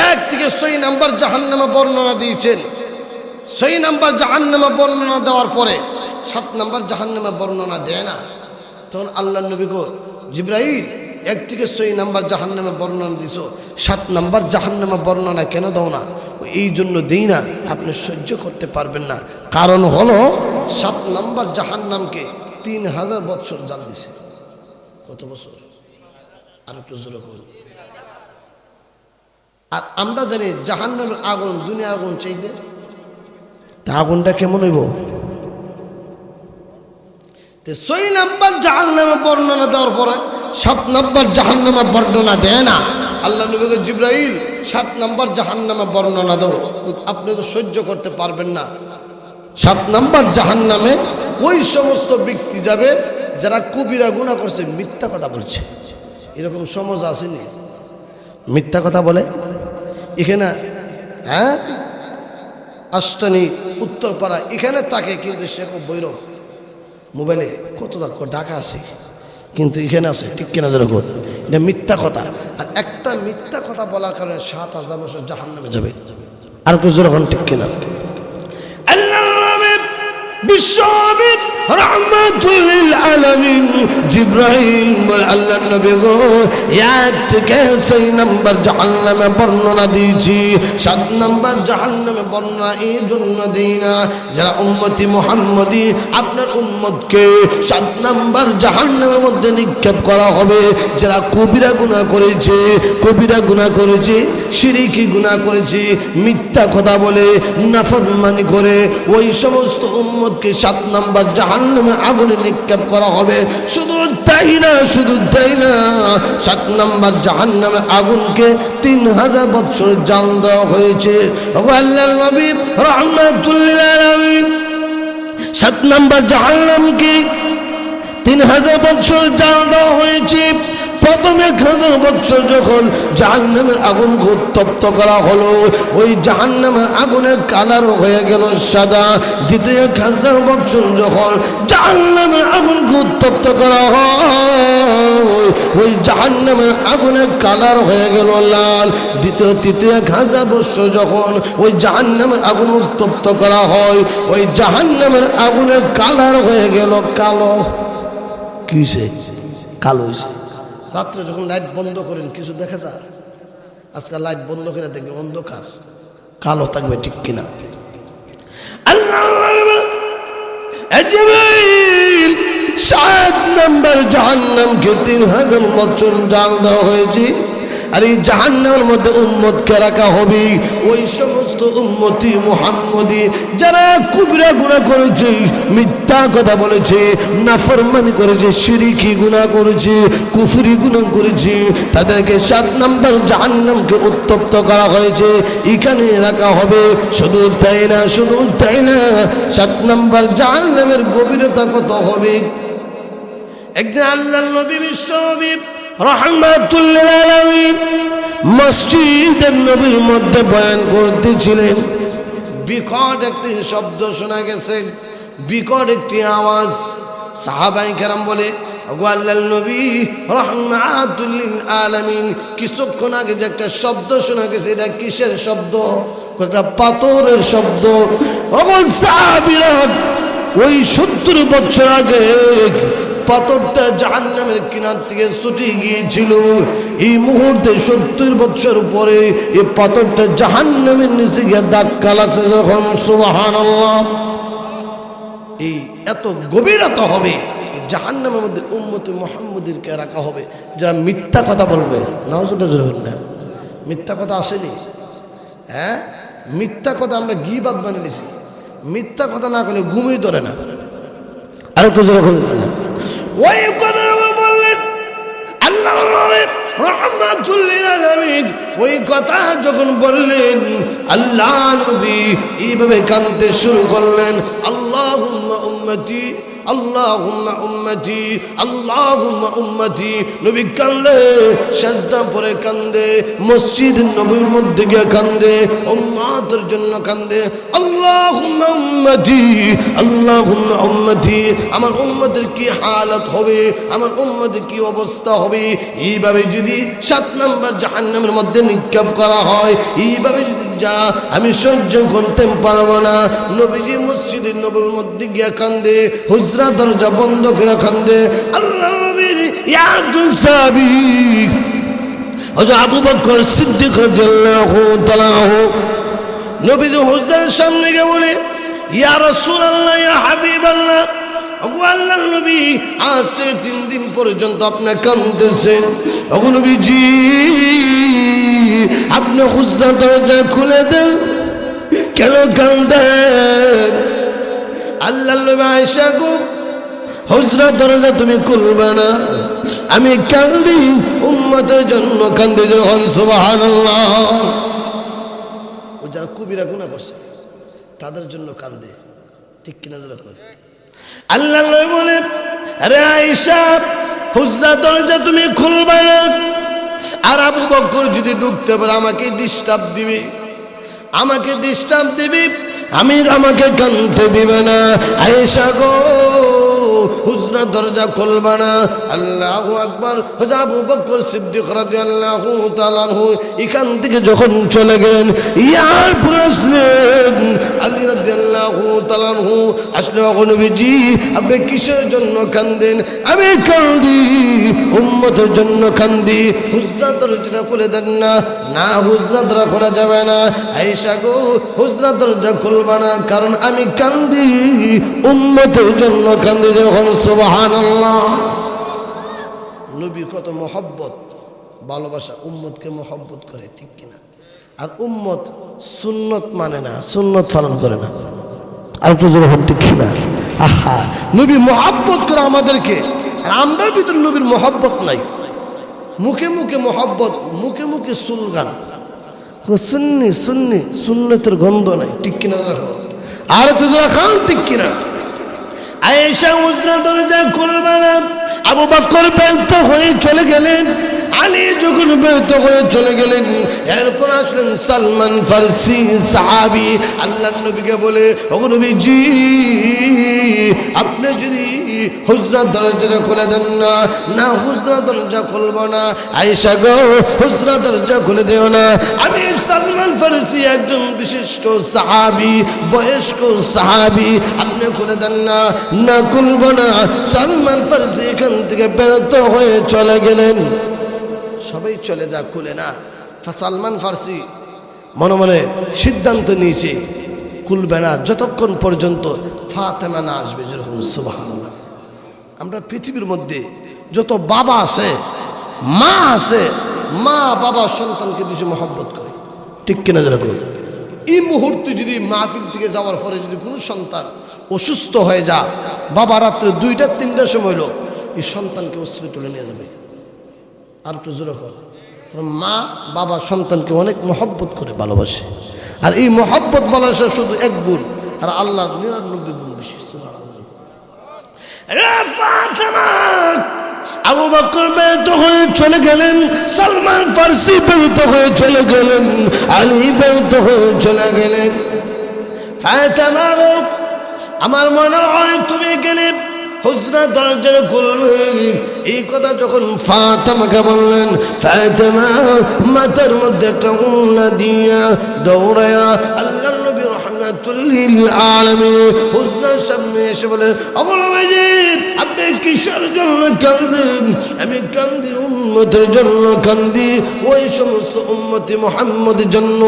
1 থেকে 6 নাম্বার জাহান্নামে বর্ণনা দিয়েছেন। 6 নাম্বার জাহান্নামে বর্ণনা দেওয়ার পরে 7 নাম্বার জাহান্নামে বর্ণনা দেয় না। তখন আল্লাহর নবী কো, জিবরাইল 1 থেকে 6 নাম্বার জাহান্নামে বর্ণনা দিছো, 7 নাম্বার জাহান্নামে বর্ণনা কেন দাও না? এই জন্য দেই না, আপনি সহ্য করতে পারবেন না। কারণ হলো 7 নাম্বার জাহান্নামকে 3000 বছর জাল দিছে। কত বছর? আর একটু জোরে করুন। আর আমরা জানি জাহান্নামের আগুন দুনিয়ার আগুন চাইতে, তা আগুনটা কেমন হইব? 6 নাম্বার জাহান্নামে বর্ণনা দেওয়ার পরে 7 নাম্বার জাহান্নামে বর্ণনা দেয় না। আল্লাহ নবীকে, জিবরাইল 7 নাম্বার জাহান্নামে বর্ণনা দাও, আপনি তো সহ্য করতে পারবেন না। 7 নাম্বার জাহান্নামে ওই সমস্ত ব্যক্তি যাবে যারা কবিরা গুনাহ করছে, মিথ্যা কথা বলছে। এরকম সমাজ আসেনি, মিথ্যা কথা বলে। এখানে আষ্টানি উত্তরপাড়া এখানে থাকে, কিন্তু সে বৈরব মোবাইলে কত ঢাকা আছে, কিন্তু এখানে আছে, ঠিক কিনা? যেরকম এটা মিথ্যা কথা। আর একটা মিথ্যা কথা বলার কারণে 7000 বছর জাহান্নামে যাবে। আর কেউ যেরকম, ঠিক কিনা? বিশ্ববিদ রাহমাতুল লিল আলামিন জিবরাইল আল্লাহর নবী গো 1 থেকে 6 নাম্বার জাহান্নামে বর্ণনা দিয়েছি। 7 নাম্বার জাহান্নামে বর্ণনা এই জন্য দিই না, যারা উম্মতি মুহাম্মদী, আপনার উম্মতকে 7 নাম্বার জাহান্নামের মধ্যে নিক্ষেপ করা হবে যারা কবিরা গুনাহ করেছে, কবিরা গুনাহ করেছে, শিরকি গুনাহ করেছে, মিথ্যা কথা বলে, নাফরমানি করে, ওই সমস্ত উম্মতকে 7 নাম্বার জাহান্নামে আগুনে নিক্ষেপ করা হবে। শুধু তাই না, শুধু তাই না, 7 নাম্বার জাহান্নামের আগুনকে 3000 বছর জাল দেওয়া হয়েছে। আল্লাহর নবী রাহমাতুল লিল আলামিন 7 নাম্বার জাহান্নামকে 3000 বছর জাল দেওয়া হয়েছে। প্রথমে 1000 বছর যখন জাহান্নামের আগুনকে উত্তপ্ত করা হলো, ওই জাহান্নামের আগুনের কালার হয়ে গেল সাদা। দ্বিতীয় 1000 বছর যখন জাহান্নামের আগুনকে উত্তপ্ত করা হয়, ওই জাহান্নামের আগুনের কালার হয়ে গেল লাল। তৃতীয় 1000 বছর যখন ওই জাহান্নামের আগুন উত্তপ্ত করা হয়, ওই জাহান্নামের আগুনের কালার হয়ে গেল কালো। কিসে কালো হয়েছে? রাত্রে যখন লাইট বন্ধ করেন কিছু দেখা যায়? আজকাল লাইট বন্ধ করে দেখবে অন্ধকার, কালো থাকবে, ঠিক কিনা? আল্লাহ 7 নম্বর জাহান্নামকে 3000 বছর জাল দেওয়া হয়েছে। আর এই জাহান্নামের মধ্যে উম্মতকে রাখা হবে ওই সমস্ত উম্মতি মুহাম্মদী যারা কুবরা গুনাহ করেছে, মিথ্যা কথা বলেছে, নাফরমানি করেছে, শিরকি গুনাহ করেছে, কুফরি গুনাহ করেছে, তাদেরকে 7 নম্বর জাহান্নামকে উত্তপ্ত করা হয়েছে, এখানে রাখা হবে। শুধু তাই না, শুধু তাই না, 7 নম্বর জাহান্নামের গভীরতা কত হবে। একদিন আল্লাহর নবী বিশ্বনবী রাহমাতুল্লিল আলামিন মসজিদের নবীর মধ্যে বয়ান করতেছিলেন। বিকট একটি শব্দ শোনা গেছে, বিকট একটি আওয়াজ। সাহাবায়ে কেরাম বলে, ওগো আল্লাহর নবী রাহমাতুল্লিল আলামিন, কিছুক্ষণ আগে যে একটা শব্দ শোনা গেছে, এটা কিসের শব্দ? একটা পাথরের শব্দ। ওগো সাহাবীরা, ওই 70 বছর আগে পাথরটা জাহান্নামের কিনার থেকে ছুটে গিয়েছিল। এই মুহূর্তে 70 বছর পরে এই পাথরটা জাহান্নামের নিচে গিয়ে ধাক্কা লাগছে যখন, সুবহানাল্লাহ। এই এত গভীরতা হবে জাহান্নামের মধ্যে উম্মতে মুহাম্মদীকে রাখা হবে যারা মিথ্যা কথা বলবে। নাউজুবিল্লাহ, মিথ্যা কথা আসেনি। হ্যাঁ, মিথ্যা কথা আমরা গীবাত বানিয়ে নিছি। মিথ্যা কথা না করলে ঘুমই ধরে না। আর একটু যেরকম ওই কথা বললেন আল্লাহ রাহমাতুল্লিল আলামিন, ওই কথা যখন বললেন আল্লাহ নবী এইভাবে কাঁদতে শুরু করলেন, আল্লাহুম্মা উম্মতি, আল্লাহুম্মা উম্মতি, আল্লাহুম্মা উম্মতি। নবী কান্দে, সাজদা পরে কান্দে, মসজিদ নবীর মধ্যে গিয়ে কান্দে, উম্মতের জন্য কান্দে, আল্লাহুম্মা উম্মতি, আল্লাহুম্মা উম্মতি। আমার উম্মতের কি হালত হবে, আমার উম্মতের কি অবস্থা হবে। এইভাবে যদি 7 নম্বর জাহান্নামের মধ্যে নিক্ষেপ করা হয়, এইভাবে যদি যা আমি সহ্য করতে পারবো না। নবীজি মসজিদের নবীর মধ্যে গিয়ে কান্দে, হুজরা দরজা বন্ধ করে কান্দে। আল্লাহ নবীর একজন সাহাবী হযরত আবু বকর সিদ্দিক রাদিয়াল্লাহু তাআলা নবীজি হুজরার সামনে গিয়ে বলে, ইয়া রাসূলুল্লাহ, ইয়া হাবিবাল্লাহ, ওগো আল্লাহর নবী, আজ থেকে 3 দিন পর্যন্ত আপনি কাঁদতেছেন। ওগো নবীজি, আপনি হুজরা দরজা খুলে দেন, কেন কাঁদেন? আল্লাহর নবী, আয়েশা গো, হুজরা দরজা তুমি খুলবে না, আমি কান্দি উম্মতের জন্য কান্দি। যখন সুবহানাল্লাহ, ও যারা কবিরা গুনাহ করছে তাদের জন্য কান্দে, ঠিক কিনা? আল্লাহ নবী বলে, আরে আয়েশা, হুজরা দরজা তুমি খুলবে না, আর আবু বকর যদি ঢুকতে পারে আমাকে ডিস্টার্ব দিবে, আমাকে ডিস্টার্ব দিবে, আমাকে কাঁদতে দিবে না। আয়েশা গো, হুজরা দরজা খুলবে না। আল্লাহু আকবার। হযরত আবু বকর সিদ্দিক রাদিয়াল্লাহু তাআলা আনহু এখান থেকে যখন চলে গেলেন, ইয়ার প্রশ্ন আলী রাদিয়াল্লাহু তাআলা আনহু আসলে, ওগো নবীজি, আপনি কিসের জন্য কাঁদেন? আমি কাঁদি উম্মতের জন্য কাঁদি। হুজরা দরজা খুলে দেন না। না, হুজরা দরজা খোলা যাবে না। আয়েশা গো, হুজরা দরজা খুলবে না, কারণ আমি কাঁদি উম্মতের জন্য কাঁদি। যখন সুবহানাল্লাহ, নবীর কত মহব্বত, ভালোবাসা, উম্মতকে মহব্বত করে, ঠিক কিনা? আর উম্মত সুন্নত মানে না, সুন্নত পালন করে না। আর একটু যখন, ঠিক কিনা? আহা, নবী মহব্বত করে আমাদেরকে, আর আমরার ভিতর নবীর মহব্বত নাই। মুখে মুখে মহব্বত, মুখে মুখে সুলগান, সুন্নি সুন্নি, সুন্নতের গন্ধ নাই, ঠিক কিনা? আর একটু যখন, ঠিক কিনা? আয়েশা হুজরা দরজা খুলবে না। আবু বকর ব্যর্থ হয়ে চলে গেলেন, আলী যখন ব্যর্থ হয়ে চলে গেলেন, এরপর আসলেন সালমান ফারসি সাহাবী। আল্লাহর নবীকে বলে, ওগো নবীজি, আপনি যদি হুজরা দরজাটা খুলে দেন না, না হুজরা দরজা খুলবো না। আয়েশা গো, হুজরা দরজা খুলে দিও না, আমি সালমান ফারসি একজন বিশিষ্ট সাহাবী, বয়স্ক সাহাবী, আপনি খুলে দেন না। না খুলবো না। সালমান ফারসি এখান থেকে ব্যর্থ হয়ে চলে গেলেন। সবাই চলে যা, খুলে না। সালমান ফারসি মনে মনে সিদ্ধান্ত নিয়েছে, খুলবে না যতক্ষণ পর্যন্ত ফাতেমা না আসবে। যেরকম সুবহানাল্লাহ। আমরা পৃথিবীর মধ্যে যত বাবা আছে, মা আছে, মা বাবা সন্তানকে বেশি মহব্বত করে, ঠিক কিনা? যেরকম এই মুহূর্তে যদি মাহফিল থেকে যাওয়ার পরে যদি কোনো সন্তান অসুস্থ হয়ে যা, বাবা রাত্রে 2টা-3টার সময় হলো এই সন্তানকে অস্ত্রে তুলে নিয়ে যাবে। আর একটু জোরে কর। মা বাবা সন্তানকে অনেক মহব্বত করে ভালোবাসে, আর এই মহব্বত ভালোবাসা শুধু 1 গুণ, আর আল্লাহর 99 গুণ বেশি। আবু বকর বেরত হয়ে চলে গেলেন, সালমান ফার্সি বেরত হয়ে চলে গেলেন, আলী বেরত হয়ে চলে গেলেন। ফাতেমা, আমার মনে হয় তুমি গেলে হুজরা দরজা খুলবে। এই কথা যখন ফাতেমাকে বললেন, ফাতেমা মাথার মধ্যে একটা উন্না দিয়া দৌড়ায়া আল্লাহর নবী রাহমাতুল লিল আলামিন হুজরার সামনে এসে বলে, আবু নবীজি আপনি কিসের জন্য কাঁদেন? আমি কান্দি উম্মতের জন্য কান্দি, ওই সমস্ত উম্মতি মুহাম্মদের জন্য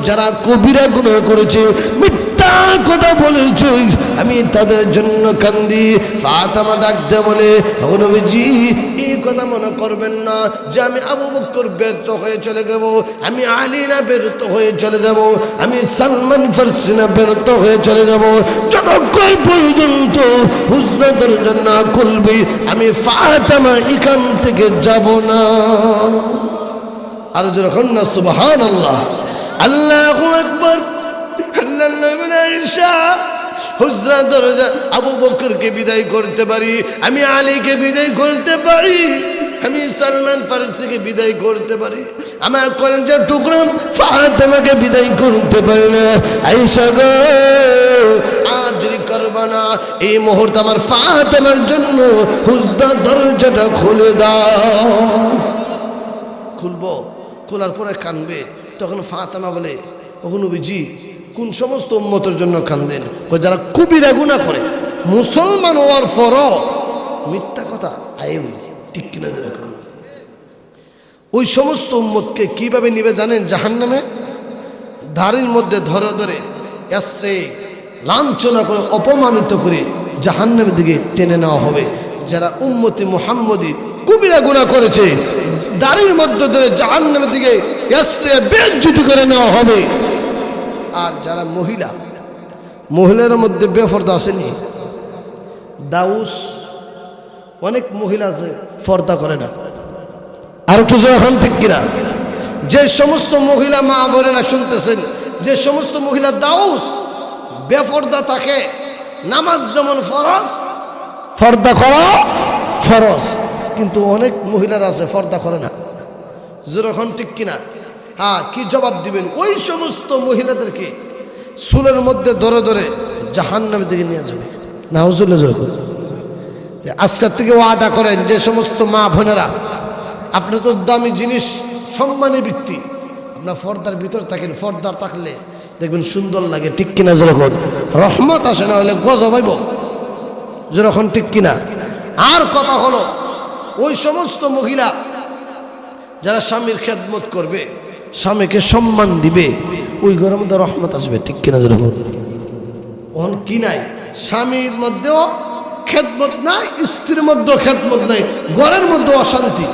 যারা কবিরা গুনাহ করেছে, মিথ্যা কথা বলেছে, আমি তাদের জন্য কান্দি। ফাতেমা ডাকতে বলে, ও নবীজি এই কথা মনে করবেন না যে আমি আবু বকর ব্যর্থ হয়ে চলে যাব, আমি আলী না ব্যর্থ হয়ে চলে যাব, আমি সালমান ফার্সি না ব্যর্থ হয়ে চলে যাব। যতক্ষণ পর্যন্ত হুজরা দরজা না খুলবি আমি ফাতেমা এখান থেকে যাব না। আর যখন না সুবহানাল্লাহ, আল্লাহু আকবার। আল্লাহর নবী আয়েশা হুজরা দরজা আবু বকরকে বিদায় করতে পারি, আমি আলীকে বিদায় করতে পারি, আমি সালমান ফার্সিকে বিদায় করতে পারি, আমার কলেজের টুকরা ফাতেমাকে বিদায় করতে পারি না। আয়েশা গো, আর দেরি করবা না, এই মুহূর্তে আমার ফাতেমার জন্য হুজরা দরজাটা খুলে দাও। খুলবো, খোলার পরে কানবে। তখন ফাতেমা বলে, ও নবীজি কোন সমস্ত উম্মতের জন্য কান্দেন? যারা কবিরা গুনাহ করে, মুসলমান হওয়ার পরও মিথ্যা কথা আইন, ঠিক কিনা? যেরকম ওই সমস্ত উম্মতকে কিভাবে নিবে জানেন? জাহান্নামে দাড়ির মধ্যে ধরে ধরে এসে লাঞ্ছনা করে অপমানিত করে জাহান্নামের দিকে টেনে নেওয়া হবে। যারা উম্মতি মুহাম্মদি কবিরা গুনাহ করেছে, দাড়ির মধ্যে ধরে জাহান্নামের দিকে এসে বেইজ্জতি করে নেওয়া হবে। আর যারা মহিলার মধ্যে বেপরদা আসেনি, দাউস, অনেক মহিলা পর্দা করে না। আর একটু যখন ঠিক কিনা? যে সমস্ত মহিলা মা বোনেরা শুনতেছেন, যে সমস্ত মহিলা দাউস বেপরদা থাকে, নামাজ যেমন ফরজ, পর্দা করা ফরজ, কিন্তু অনেক মহিলারা আছে পর্দা করে না। যখন ঠিক কিনা? হ্যাঁ, কি জবাব দিবেন? ওই সমস্ত মহিলাদেরকে চুলের মধ্যে ধরে ধরে জাহান্নামের দিকে নিয়ে যাবে। নাউজুবিল্লাহ। আজকের থেকে ওয়াদা করেন, যে সমস্ত মা বোনেরা, আপনি তো দামি জিনিস, সম্মানী ব্যক্তি, আপনার পর্দার ভিতর থাকেন, পর্দার থাকলে দেখবেন সুন্দর লাগে, ঠিক কিনা? যেরকম রহমত আসে, না হলে গজব হইব। যেরকম ঠিক কিনা? আর কথা হলো, ওই সমস্ত মহিলা যারা স্বামীর খেদমত করবে, স্বামীকে সম্মান দিবে, ওই ঘরের মধ্যে রহমত আসবে, ঠিক কিনা? যেরকম ওখানে কি নাই? স্বামীর মধ্যেও খেদমত নাই, স্ত্রীর মধ্যেও খেদমত নাই, ঘরের মধ্যে অশান্তি।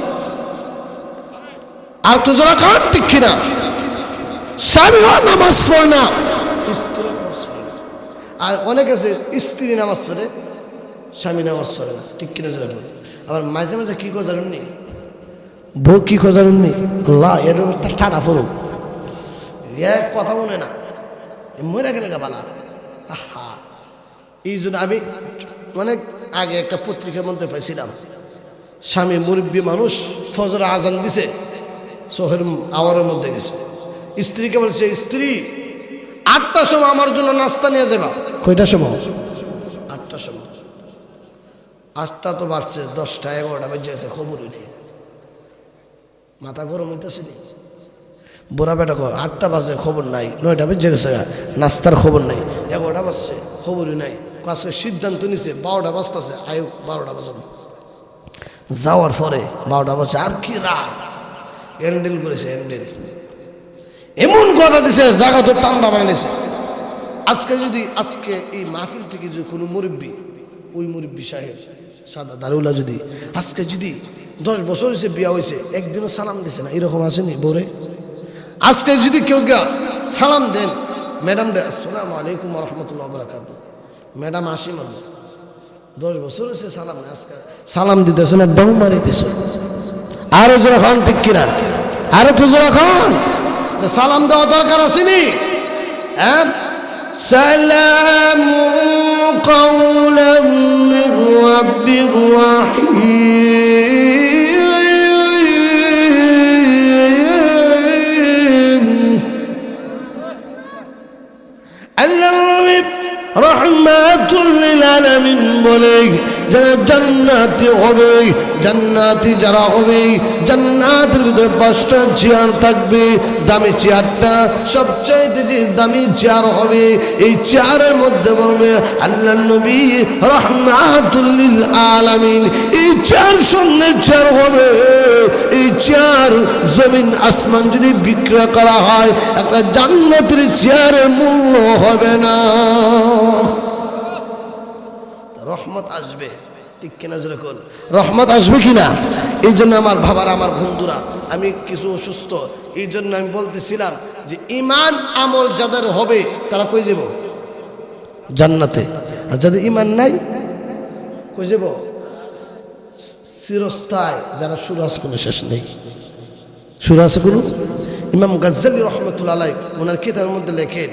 আর তো যারা খান, ঠিক কিনা? স্বামীও নামাজ পড়ে না, স্ত্রী নামাজ পড়ে না। আর অনেক আছে স্ত্রী নামাজ পড়ে, স্বামী নামাজ পড়ে না, ঠিক কিনা? যেরকম আবার মাঝে মাঝে কি করে জানেননি? বউ কি করে জানেননি? আল্লাহ এর ঠাডা ফুরুক, এক কথা মনে না, মরে গেলে বালা। আহা, এই জন্য আমি অনেক আগে একটা পত্রিকার মধ্যে পাইছিলাম, স্বামী মুরব্বী মানুষ, ফজর আজান দিছে, শহরের আওয়ারের মধ্যে গেছে, স্ত্রীকে বলছে, স্ত্রী 8টার সময় আমার জন্য নাস্তা নিয়ে যাবা। কয়টার সময়? 8টার সময়। 8টা তো বাড়ছে, 10টা 11টা বেজে গেছে, খবরই নেই। মাথা গরম হইতেছে নি? বুড়া বেটা কর, 8টা বাজে খবর নাই, 9টা বেজে গেছে, নাস্তার খবর নাই, 11টা বাজছে খবরই নাই। আজকে সিদ্ধান্ত নিছে 12টা বাজতেছে, আয়ু 12টা বাজানো। যাওয়ার পরে 12টা বাজছে, আর কি রাত, হ্যান্ডেল করেছে, হ্যান্ডেল এমন কথা দিছে, জায়গা তো ঠান্ডা বানিয়েছে। আজকে এই মাহফিল থেকে যদি কোনো মুরব্বী, ওই মুরব্বী সাহেব সাদা দারুলা যদি আজকে যদি 10 বছর হয়েছে বিয়া হয়েছে, একদিনও সালাম দিছে না, এরকম আসেনি বোরে? আজকে যদি কেউ সালাম দেন, ম্যাডাম রে আসসালামু আলাইকুম ওয়া রাহমাতুল্লাহি ওয়া বারাকাতুহু, ম্যাডাম আসি মারব, 10 বছর হয়েছে সালাম না, আজকে সালাম দিতেছে না, ডং মারিতেছে। আরো জোরে খান, ঠিক কিনা? আরো একটু জোরে খান। সালাম দেওয়া দরকার আসেনি? হ্যাঁ, সালামু কাওলাম মির রাব্বির রাহিম। আল্লাহ রহমাতুল লিল আলামিন বলে যারা জান্নাতি হবে, জান্নাতি যারা হবে, জান্নাতের ভিতরে 5টা চেয়ার থাকবে। দামি চেয়ারটা সবচাইতে যে দামি চেয়ার হবে, এই চেয়ারের মধ্যে বলবে আল্লাহ নবী রহমাতুল লিল আলামিন। এই চেয়ার সামনে চেয়ার হবে, এই চেয়ার জমিন আসমান যদি বিক্রয় করা হয়, একটা জান্নাতের চেয়ারের মূল্য হবে না। রহমত আসবে, ঠিক কিনা? যেরকম রহমত আসবে কিনা? এই জন্য আমার বাবারা, আমার বন্ধুরা, আমি কিছু অসুস্থ, এই জন্য আমি বলতেছিলাম যে ইমান আমল যাদের হবে তারা কই যাব? জান্নাতে। আর যাদের ইমান নাই কই যাব? চিরস্থায়। যারা সুর আছে কোনো শেষ নেই, সুর আছে কোনো। ইমাম গাজ্জালি রহমতুল্লাহ আলাইহি ওনার কিতাবের মধ্যে লেখেন,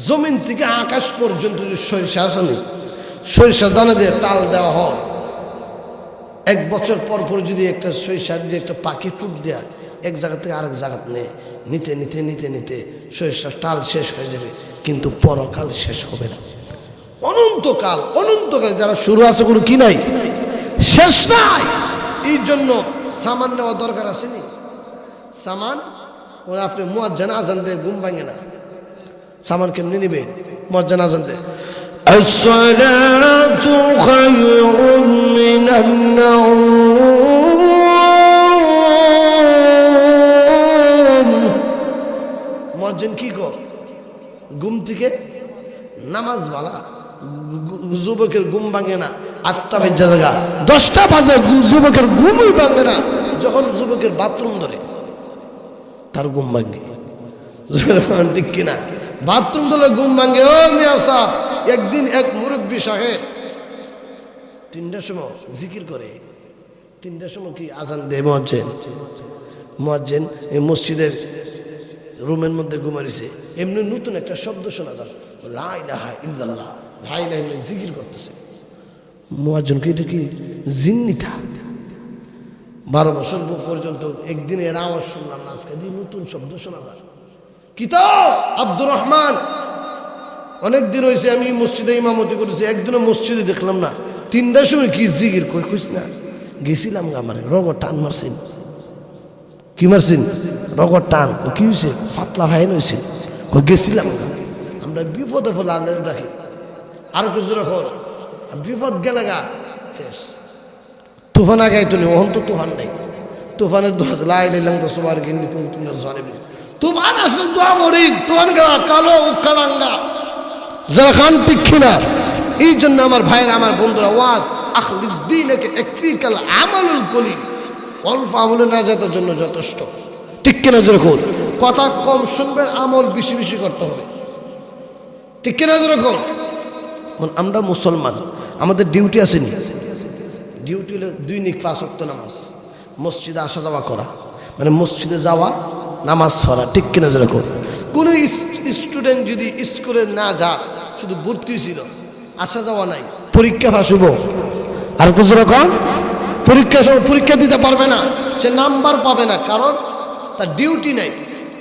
জমিন থেকে আকাশ পর্যন্ত যে সরিষা আসেনি, সরিষার দানা দিয়ে তাল দেওয়া হয়, 1 বছর পর পর যদি একটা সরিষার যে একটা পাখি টুট দেয়, এক জায়গা থেকে আরেক জায়গা নিতে নিতে নিতে নিতে সরিষার টাল শেষ হয়ে যাবে, কিন্তু পরকাল শেষ হবে না। অনন্তকাল, অনন্তকাল। যারা শুরু আছে কোনো কি নাই, শেষ নাই। এই জন্য সামান নেওয়া দরকার আসেনি? সামান ওরা আপনি মুয়াজ্জিন আজান দিয়ে ঘুম ভাঙে না, সামান কেমনি নিবে? মুয়াজ্জিন আজান দিয়ে الصلاة خير من النوم। মুয়াজ্জিন কি কর? ঘুম থেকে নামাজ বালা, যুবকের ঘুম ভাঙে না। 8টা বাজে জায়গা, 10টা বাজে যুবকের ঘুমই ভাঙে না। যখন যুবকের বাথরুম ধরে তার ঘুম ভাঙে, ঠিক কিনা? বাথরুম ধরে ঘুম ভাঙে। ও মিয়া সাহেব, একদিন এক মুরব্বী সাহেব 3টার সময় জিকির করে, 3টার সময় কি আজান দেয় মুয়াজ্জিন এই মসজিদের রুমের মধ্যে ঘুমাইছে। এমনি নতুন একটা শব্দ শোনা যায়, লা ইলাহা ইল্লাল্লাহ, লা ইলাহা ইল্লাল্লাহ, জিকির করতেছে। মুয়াজ্জিন কি এটা কি জিন্নিতা? 12 বছর পর্যন্ত একদিন এর আওয়াজ শুনলাম না, আজকে দিন নতুন শব্দ শোনা যায়। কিতাব আব্দুর রহমান, অনেকদিন হয়েছে আমি মসজিদে ইমামতি করেছি, একদিনও মসজিদে দেখলাম না। 3টার সময় কি জিকির কই খুঁজ না, গেছিলাম আমার রগর টান মারছেন। কি মারছেন? রগর টান। কি হয়েছে? ফাতলা ভাইন হয়েছে। গেছিলাম। আমরা বিপদে ফলে আল্লাহ রাখি, আর কিছু রকম বিপদ গেলে গা শেষ। তুফান আগে তো নেই, ওহন তো তুফান নেই। তুফানের দোয়া লাইলাম তো সবার কিনে তুফান আসলে দোয়া করি, তুফান গেলা কালো কালাঙ্গা যারা খান, ঠিক কিনা? এই জন্য আমার ভাইয়ের, আমার বন্ধুরা, ওয়াজ আখলিস দীনকে একফিকাল আমালুল কলিল, অল্প আমলে নাজাতের জন্য যথেষ্ট, ঠিক কিনা? যেরকম কথা কম শুনবেন, আমল বেশি বেশি করতে হবে, ঠিক কিনা? যেরকম আমরা মুসলমান, আমাদের ডিউটি আসেনি। ডিউটি হলো দৈনিক 5 ওয়াক্ত নামাজ, মসজিদে আসা যাওয়া করা, মানে মসজিদে যাওয়া, নামাজ পড়া, ঠিক কিনা? যেরকম কোনো স্টুডেন্ট যদি স্কুলে না যা, শুধু ভর্তি ছিল, আসা যাওয়া নাই, পরীক্ষা ফাঁস হইব। আর কিছু রকম পরীক্ষা দিতে পারবে না, সে নাম্বার পাবে না, কারণ তার ডিউটি নাই।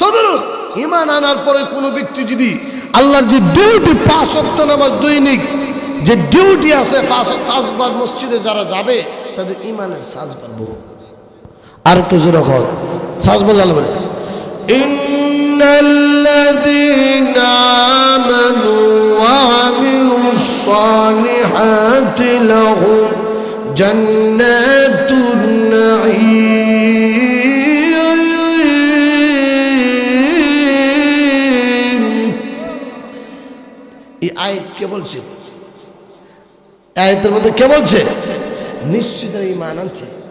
তদরূপ ঈমান আনার পরে কোনো ব্যক্তি যদি আল্লাহর যে ডিউটি 5 ওয়াক্ত নামাজ দৈনিক যে ডিউটি আছে, 5 বার মসজিদে যারা যাবে তাদের ঈমানের সাজ বাড়বে। আর কিছু রকম সাজ বলে ইন্নাল্লাযীনা আমানু ওয়া আমিলুস সালিহাতি লাহুম জান্নাতুন নাঈম এই আয়াত কে বলছে? আয়াতের মধ্যে কে বলছে? নিশ্চিত ঈমান আনছে।